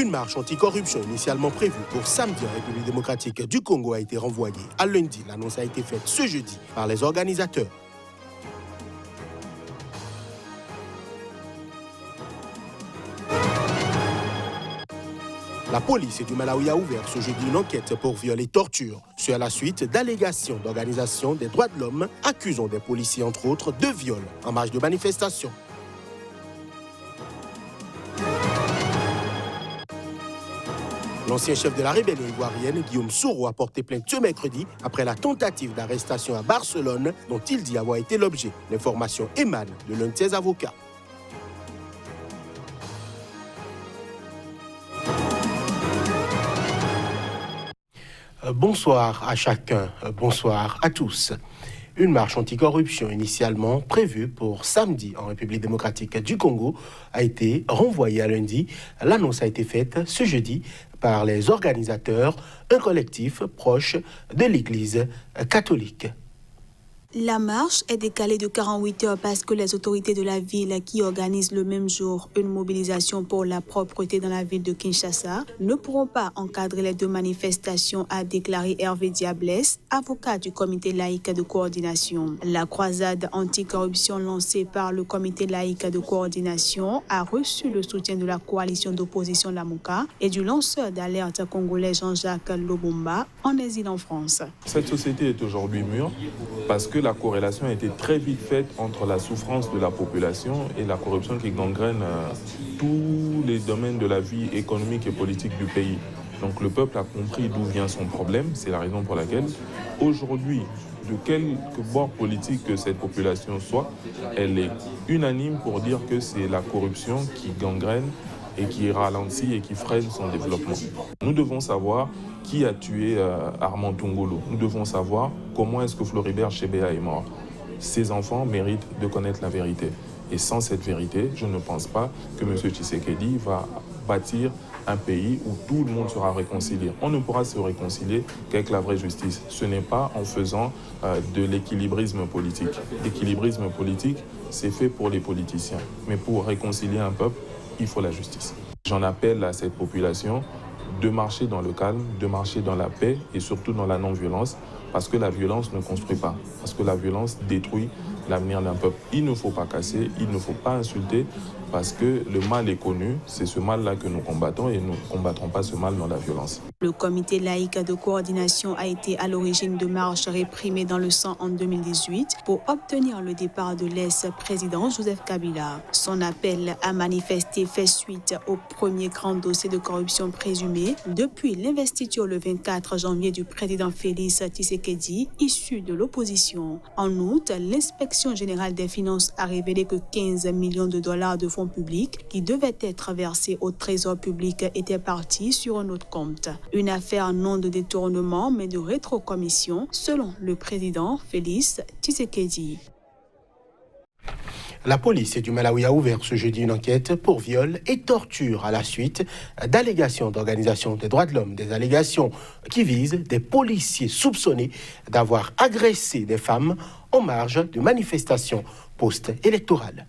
Une marche anticorruption initialement prévue pour samedi en République démocratique du Congo a été renvoyée à lundi. L'annonce a été faite ce jeudi par les organisateurs. La police du Malawi a ouvert ce jeudi une enquête pour viol et torture. C'est à la suite d'allégations d'organisations des droits de l'homme accusant des policiers, entre autres, de viol en marge de manifestation. L'ancien chef de la rébellion ivoirienne, Guillaume Soro, a porté plainte ce mercredi après la tentative d'arrestation à Barcelone dont il dit avoir été l'objet. L'information émane de l'un de ses avocats. Bonsoir à chacun, bonsoir à tous. Une marche anticorruption initialement prévue pour samedi en République démocratique du Congo a été renvoyée à lundi. L'annonce a été faite ce jeudi par les organisateurs, un collectif proche de l'Église catholique. La marche est décalée de 48 heures parce que les autorités de la ville qui organisent le même jour une mobilisation pour la propreté dans la ville de Kinshasa ne pourront pas encadrer les deux manifestations, a déclaré Hervé Diablesse, avocat du comité laïque de coordination. La croisade anticorruption lancée par le comité laïque de coordination a reçu le soutien de la coalition d'opposition Lamuka et du lanceur d'alerte congolais Jean-Jacques Lobomba en exil en France. Cette société est aujourd'hui mûre parce que la corrélation a été très vite faite entre la souffrance de la population et la corruption qui gangrène tous les domaines de la vie économique et politique du pays. Donc le peuple a compris d'où vient son problème, c'est la raison pour laquelle aujourd'hui, de quelque bord politique que cette population soit, elle est unanime pour dire que c'est la corruption qui gangrène et qui ralentit et qui freine son développement. Nous devons savoir qui a tué Armand Tungolo. Nous devons savoir comment est-ce que Floribert Chebeya est mort. Ces enfants méritent de connaître la vérité. Et sans cette vérité, je ne pense pas que M. Tshisekedi va bâtir un pays où tout le monde sera réconcilié. On ne pourra se réconcilier qu'avec la vraie justice. Ce n'est pas en faisant de l'équilibrisme politique. L'équilibrisme politique, c'est fait pour les politiciens. Mais pour réconcilier un peuple, il faut la justice. J'en appelle à cette population de marcher dans le calme, de marcher dans la paix et surtout dans la non-violence, parce que la violence ne construit pas, parce que la violence détruit l'avenir d'un peuple. Il ne faut pas casser, il ne faut pas insulter, parce que le mal est connu, c'est ce mal-là que nous combattons et nous ne combattrons pas ce mal dans la violence. Le comité laïque de coordination a été à l'origine de marches réprimées dans le sang en 2018 pour obtenir le départ de l'ex-président Joseph Kabila. Son appel à manifester fait suite au premier grand dossier de corruption présumé depuis l'investiture le 24 janvier du président Félix Tshisekedi, issu de l'opposition. En outre, l'inspection générale des finances a révélé que 15 millions de dollars de fonds publics qui devaient être versés au trésor public étaient partis sur un autre compte. Une affaire non de détournement mais de rétrocommission, selon le président Félix Tshisekedi. La police du Malawi a ouvert ce jeudi une enquête pour viol et torture à la suite d'allégations d'organisations des droits de l'homme, des allégations qui visent des policiers soupçonnés d'avoir agressé des femmes en marge de manifestations post-électorales.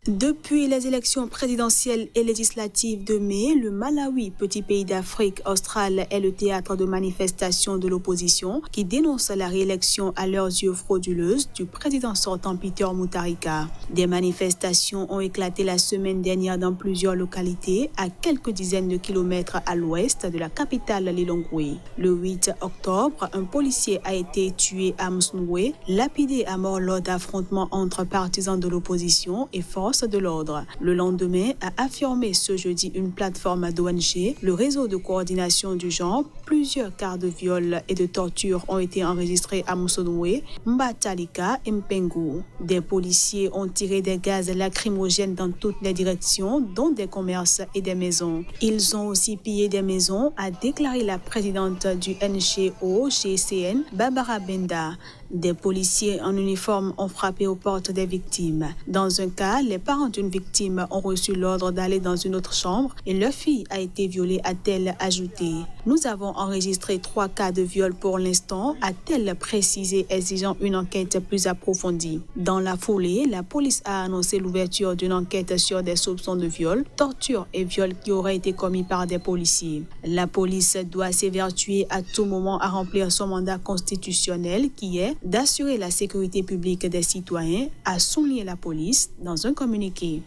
Depuis les élections présidentielles et législatives de mai, le Malawi, petit pays d'Afrique australe, est le théâtre de manifestations de l'opposition qui dénoncent la réélection à leurs yeux frauduleuse du président sortant Peter Mutharika. Des manifestations ont éclaté la semaine dernière dans plusieurs localités à quelques dizaines de kilomètres à l'ouest de la capitale Lilongwe. Le 8 octobre, un policier a été tué à Msungwe, lapidé à mort lors d'affrontements entre partisans de l'opposition et forces de l'ordre. Le lendemain, a affirmé ce jeudi une plateforme d'ONG, le réseau de coordination du genre. Plusieurs cas de viol et de torture ont été enregistrés à Musonwe, Mbatalika et Mpengu. Des policiers ont tiré des gaz lacrymogènes dans toutes les directions, dont des commerces et des maisons. Ils ont aussi pillé des maisons, a déclaré la présidente du NGO GCN, Barbara Benda. Des policiers en uniforme ont frappé aux portes des victimes. Dans un cas, les parents d'une victime ont reçu l'ordre d'aller dans une autre chambre et leur fille a été violée, a-t-elle ajouté. Nous avons enregistré 3 cas de viol pour l'instant, a-t-elle précisé, exigeant une enquête plus approfondie. Dans la foulée, la police a annoncé l'ouverture d'une enquête sur des soupçons de viol, torture et viol qui auraient été commis par des policiers. La police doit s'évertuer à tout moment à remplir son mandat constitutionnel qui est d'assurer la sécurité publique des citoyens, a souligné la police dans un communiqué.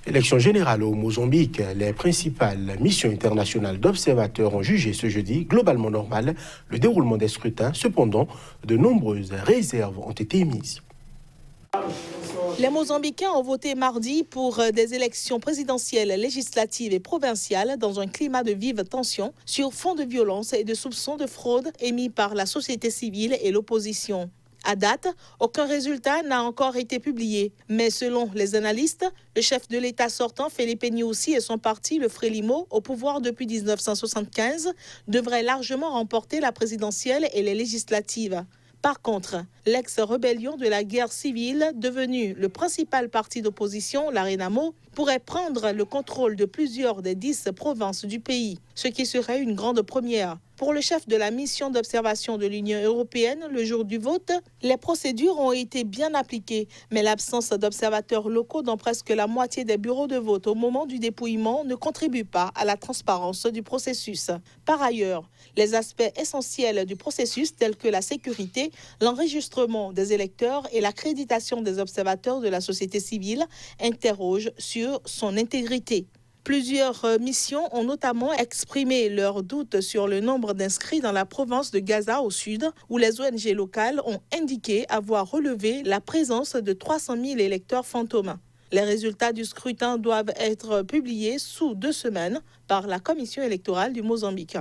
Élection générale au Mozambique, les principales missions internationales d'observateurs ont jugé ce jeudi globalement normal le déroulement des scrutins. Cependant, de nombreuses réserves ont été émises. Les Mozambicains ont voté mardi pour des élections présidentielles, législatives et provinciales dans un climat de vive tension sur fond de violence et de soupçons de fraude émis par la société civile et l'opposition. À date, aucun résultat n'a encore été publié. Mais selon les analystes, le chef de l'État sortant, Felipe Nyusi, et son parti, le Frelimo, au pouvoir depuis 1975, devraient largement remporter la présidentielle et les législatives. Par contre, l'ex-rébellion de la guerre civile, devenu le principal parti d'opposition, la Renamo, pourrait prendre le contrôle de plusieurs des 10 provinces du pays, ce qui serait une grande première. Pour le chef de la mission d'observation de l'Union européenne, le jour du vote, les procédures ont été bien appliquées, mais l'absence d'observateurs locaux dans presque la moitié des bureaux de vote au moment du dépouillement ne contribue pas à la transparence du processus. Par ailleurs, les aspects essentiels du processus tels que la sécurité, l'enregistrement des électeurs et l'accréditation des observateurs de la société civile interrogent sur son intégrité. Plusieurs missions ont notamment exprimé leurs doutes sur le nombre d'inscrits dans la province de Gaza au sud, où les ONG locales ont indiqué avoir relevé la présence de 300 000 électeurs fantômes. Les résultats du scrutin doivent être publiés sous 2 semaines par la Commission électorale du Mozambique.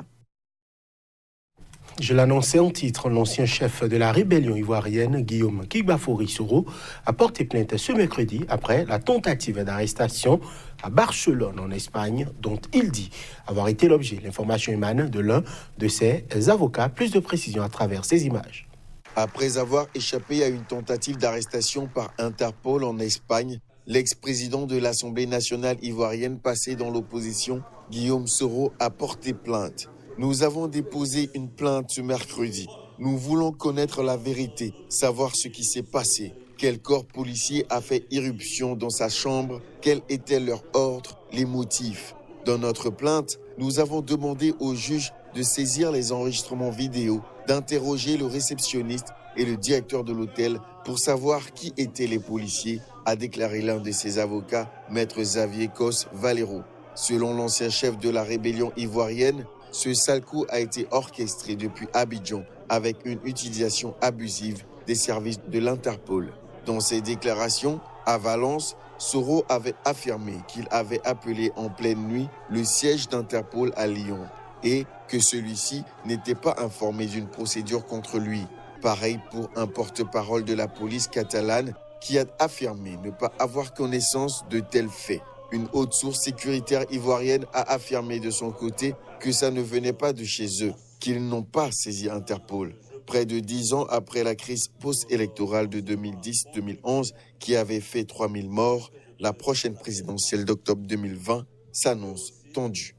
Je l'annonçais en titre, l'ancien chef de la rébellion ivoirienne, Guillaume Kigbafouri-Soro, a porté plainte ce mercredi après la tentative d'arrestation à Barcelone, en Espagne, dont il dit avoir été l'objet. L'information émane de l'un de ses avocats. Plus de précisions à travers ces images. Après avoir échappé à une tentative d'arrestation par Interpol en Espagne, l'ex-président de l'Assemblée nationale ivoirienne passé dans l'opposition, Guillaume Soro, a porté plainte. Nous avons déposé une plainte ce mercredi. Nous voulons connaître la vérité, savoir ce qui s'est passé. Quel corps policier a fait irruption dans sa chambre? Quels étaient leurs ordres, les motifs? Dans notre plainte, nous avons demandé au juge de saisir les enregistrements vidéo, d'interroger le réceptionniste et le directeur de l'hôtel pour savoir qui étaient les policiers, a déclaré l'un de ses avocats, maître Xavier Cos Valero. Selon l'ancien chef de la rébellion ivoirienne, ce sale coup a été orchestré depuis Abidjan avec une utilisation abusive des services de l'Interpol. Dans ses déclarations, à Valence, Soro avait affirmé qu'il avait appelé en pleine nuit le siège d'Interpol à Lyon et que celui-ci n'était pas informé d'une procédure contre lui. Pareil pour un porte-parole de la police catalane qui a affirmé ne pas avoir connaissance de tels faits. Une haute source sécuritaire ivoirienne a affirmé de son côté que ça ne venait pas de chez eux, qu'ils n'ont pas saisi Interpol. Près de 10 ans après la crise post-électorale de 2010-2011 qui avait fait 3000 morts, la prochaine présidentielle d'octobre 2020 s'annonce tendue.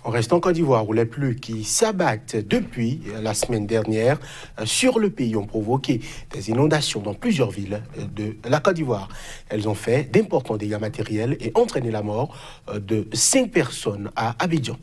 On reste en Côte d'Ivoire où les pluies qui s'abattent depuis la semaine dernière sur le pays ont provoqué des inondations dans plusieurs villes de la Côte d'Ivoire. Elles ont fait d'importants dégâts matériels et entraîné la mort de 5 personnes à Abidjan.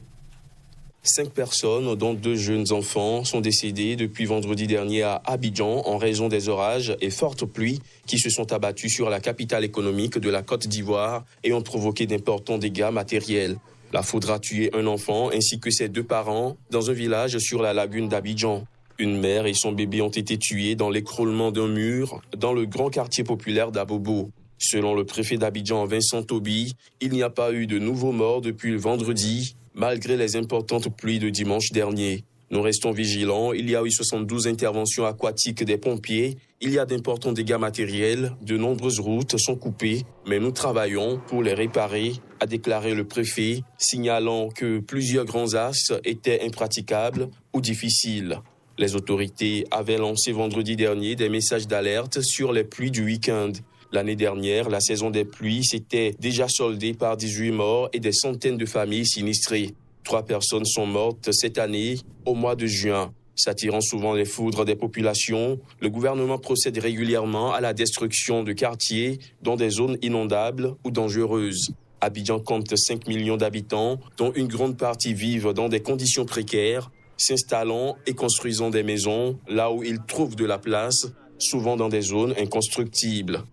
5 personnes, dont 2 jeunes enfants, sont décédées depuis vendredi dernier à Abidjan en raison des orages et fortes pluies qui se sont abattus sur la capitale économique de la Côte d'Ivoire et ont provoqué d'importants dégâts matériels. La foudre a tué un enfant ainsi que ses 2 parents dans un village sur la lagune d'Abidjan. Une mère et son bébé ont été tués dans l'écroulement d'un mur dans le grand quartier populaire d'Abobo. Selon le préfet d'Abidjan, Vincent Toby, il n'y a pas eu de nouveaux morts depuis le vendredi, malgré les importantes pluies de dimanche dernier. Nous restons vigilants, il y a eu 72 interventions aquatiques des pompiers Il y a d'importants dégâts matériels, de nombreuses routes sont coupées, mais nous travaillons pour les réparer, a déclaré le préfet, signalant que plusieurs grands axes étaient impraticables ou difficiles. Les autorités avaient lancé vendredi dernier des messages d'alerte sur les pluies du week-end. L'année dernière, la saison des pluies s'était déjà soldée par 18 morts et des centaines de familles sinistrées. 3 personnes sont mortes cette année, au mois de juin. S'attirant souvent les foudres des populations, le gouvernement procède régulièrement à la destruction de quartiers dans des zones inondables ou dangereuses. Abidjan compte 5 millions d'habitants, dont une grande partie vivent dans des conditions précaires, s'installant et construisant des maisons là où ils trouvent de la place, souvent dans des zones inconstructibles.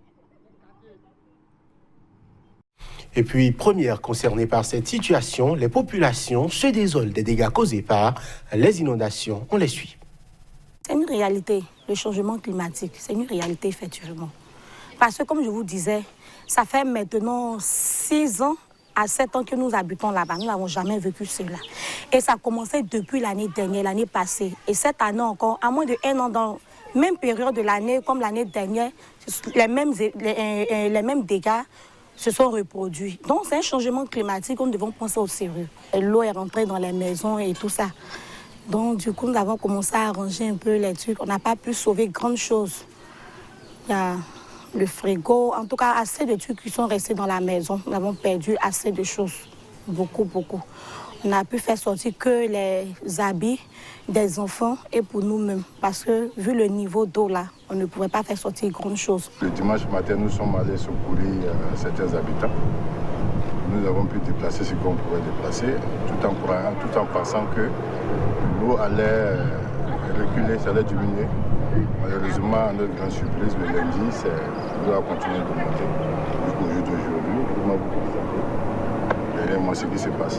Et puis, première concernée par cette situation, les populations se désolent des dégâts causés par les inondations. On les suit. C'est une réalité, le changement climatique, c'est une réalité effectivement. Parce que comme je vous disais, ça fait maintenant 6 ans à 7 ans que nous habitons là-bas. Nous n'avons jamais vécu cela. Et ça a commencé depuis l'année dernière, l'année passée. Et cette année encore, à moins de 1 an, dans la même période de l'année comme l'année dernière, les mêmes dégâts se sont reproduits. Donc c'est un changement climatique, nous devons penser au sérieux. L'eau est rentrée dans les maisons et tout ça. Donc du coup, nous avons commencé à arranger un peu les trucs. On n'a pas pu sauver grande chose. Il y a le frigo, en tout cas assez de trucs qui sont restés dans la maison. Nous avons perdu assez de choses, beaucoup. On a pu faire sortir que les habits des enfants et pour nous-mêmes. Parce que vu le niveau d'eau là, on ne pouvait pas faire sortir grande chose. Le dimanche matin, nous sommes allés secourir certains habitants. Nous avons pu déplacer ce qu'on pouvait déplacer, tout en pensant que l'eau allait reculer, ça allait diminuer. Malheureusement, à notre grande surprise, le lundi, l'eau a continué de monter jusqu'au jour d'aujourd'hui. Il m'a beaucoup frappé. Derrière moi, ce qui se passe.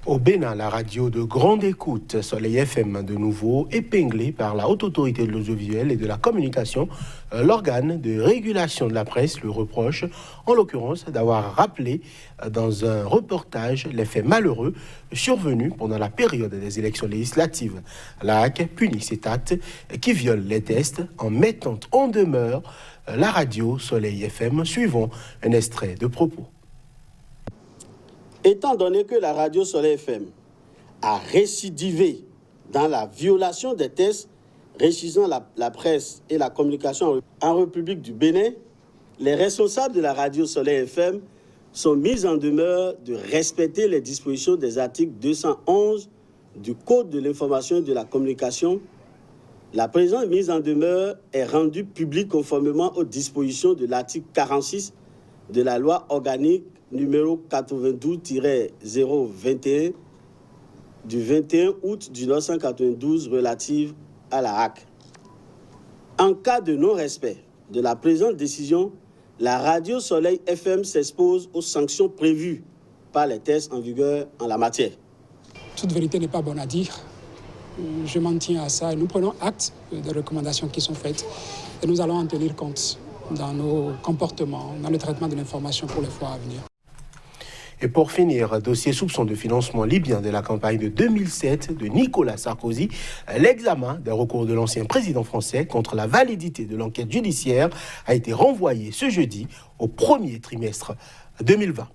Au Bénin, la radio de grande écoute, Soleil FM de nouveau, épinglée par la Haute Autorité de l'audiovisuel et de la communication, l'organe de régulation de la presse le reproche, en l'occurrence, d'avoir rappelé dans un reportage les faits malheureux survenus pendant la période des élections législatives. La HAC punit cet acte qui viole les tests en mettant en demeure la radio Soleil FM, suivant un extrait de propos. Étant donné que la radio Soleil FM a récidivé dans la violation des tests régissant la presse et la communication en République du Bénin, les responsables de la radio Soleil FM sont mis en demeure de respecter les dispositions des articles 211 du Code de l'information et de la communication. La présente mise en demeure est rendue publique conformément aux dispositions de l'article 46 de la loi organique numéro 92-021 du 21 août 1992 relative à la HAC. En cas de non-respect de la présente décision, la radio Soleil FM s'expose aux sanctions prévues par les tests en vigueur en la matière. Toute vérité n'est pas bonne à dire. Je m'en tiens à ça. Nous prenons acte des recommandations qui sont faites et nous allons en tenir compte dans nos comportements, dans le traitement de l'information pour les fois à venir. Et pour finir, dossier soupçon de financement libyen de la campagne de 2007 de Nicolas Sarkozy, l'examen des recours de l'ancien président français contre la validité de l'enquête judiciaire a été renvoyé ce jeudi au premier trimestre 2020.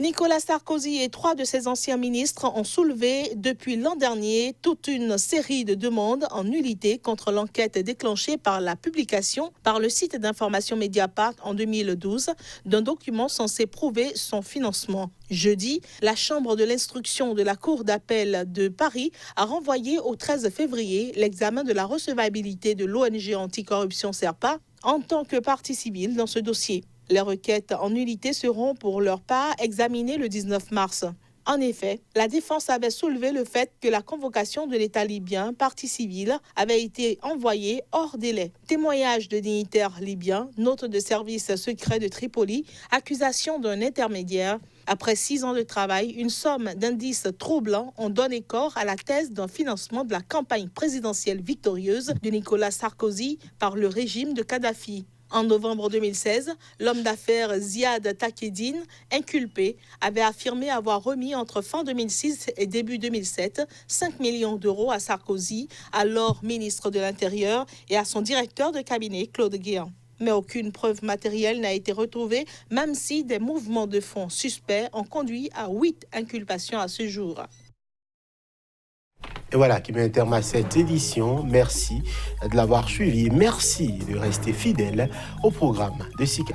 Nicolas Sarkozy et 3 de ses anciens ministres ont soulevé depuis l'an dernier toute une série de demandes en nullité contre l'enquête déclenchée par la publication par le site d'information Mediapart en 2012 d'un document censé prouver son financement. Jeudi, la Chambre de l'instruction de la Cour d'appel de Paris a renvoyé au 13 février l'examen de la recevabilité de l'ONG anticorruption Serpa en tant que partie civile dans ce dossier. Les requêtes en nullité seront pour leur part examinées le 19 mars. En effet, la défense avait soulevé le fait que la convocation de l'État libyen, partie civile, avait été envoyée hors délai. Témoignage de dignitaires libyens, note de service secret de Tripoli, accusation d'un intermédiaire. Après 6 ans de travail, une somme d'indices troublants ont donné corps à la thèse d'un financement de la campagne présidentielle victorieuse de Nicolas Sarkozy par le régime de Kadhafi. En novembre 2016, l'homme d'affaires Ziad Takedine, inculpé, avait affirmé avoir remis entre fin 2006 et début 2007 5 millions d'euros à Sarkozy, alors ministre de l'Intérieur, et à son directeur de cabinet, Claude Guéant. Mais aucune preuve matérielle n'a été retrouvée, même si des mouvements de fonds suspects ont conduit à 8 inculpations à ce jour. Et voilà qui met un terme à cette édition. Merci de l'avoir suivi. Merci de rester fidèle au programme de SICA.